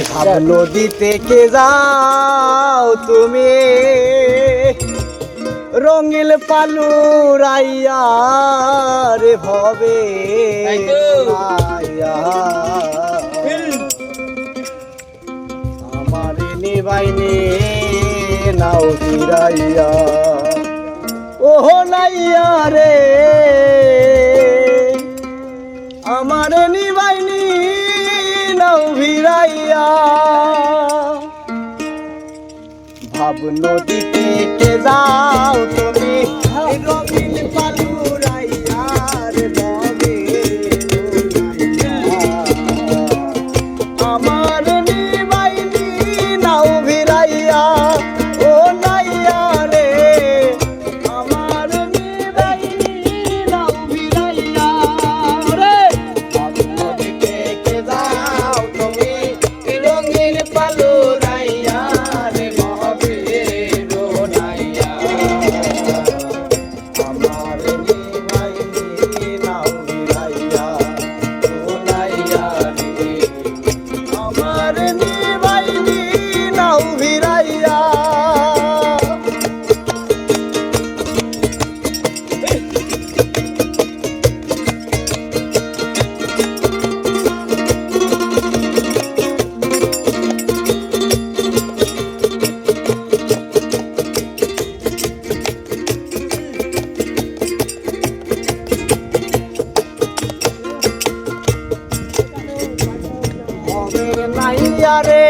ভাব নদী থেকে যাও তুমি রঙিল পালুরাইয়া রে ভবে আইয়া আমার নিবাইনে নাও ফিরাইয়া ওহ নাইয়া রে আমার নিবাইনি নাও ফিরাইয়া ভাব নদী থেকে যাও তুমি রঙিন পালুরাইয়া রে ভবে আমার নিবাইনি নাও ফিরাইয়া ও নাইয়া রে আমার নিবাইনি নাও ফিরাইয়া রে ভাব নদী থেকে যাও তুমি রঙিন পালুরাইয়া রে ভবে নাইয়া আমার নিবাইনি নাও ফিরাইয়া ও নাইয়া রে আমার নিবাইনি নাও ফিরাইয়া নাইয়া রে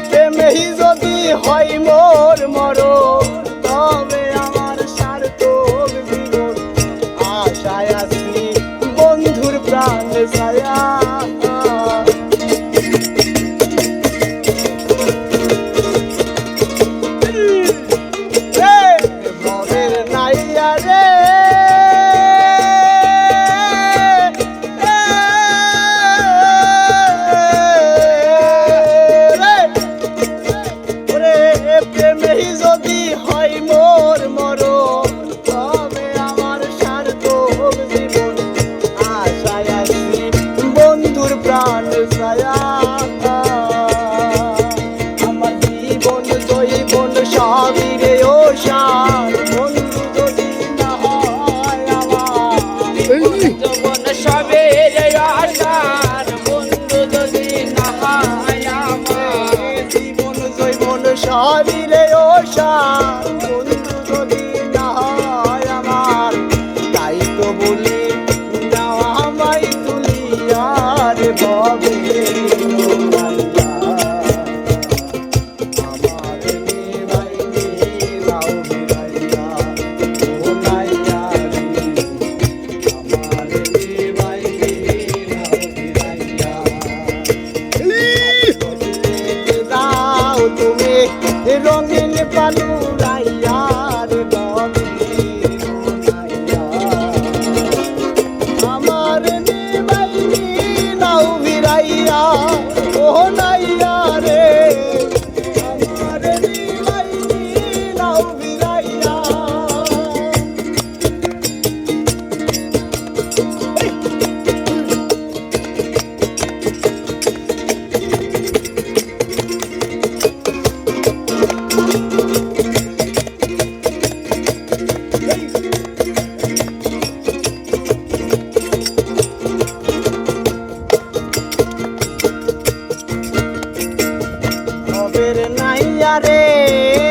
প্রেমেই যদি হয় মোর মরণ তবে আমার সার্থক জীবন আশায় আছি বন্ধুর প্রাণ ছায়া ভবের নাইয়া রে প্রেমেই যদি হয় মোর মরণ তবে আমার সার্থক জীবন আশায় আছি বন্ধুর প্রাণ ছায়া আমার জীবন জৈবন সবই রে ওষার বন্ধু যদি না হয় আমার জীবন সবে আশার বন্ধু যদি না হয় আমার জীবন জৈবন সবই রে ওষার বন্ধু যদি না হয় আমার তাই তো বলি নাও আমায় তুলিয়া রে ভবে আমার নিবাইনি নাও ফিরাইয়া ও নাইয়া রে আমার নিবাইনি নাও ফিরাইয়া যাও তুমি রঙিন পালুরাইয়া রে ভবে নাইয়া আমার নিবাইনি নাও ফিরাইয়া ও নাইয়া রে আমার নিবাইনি নাও ফিরাইয়া ভবের নাইয়া রে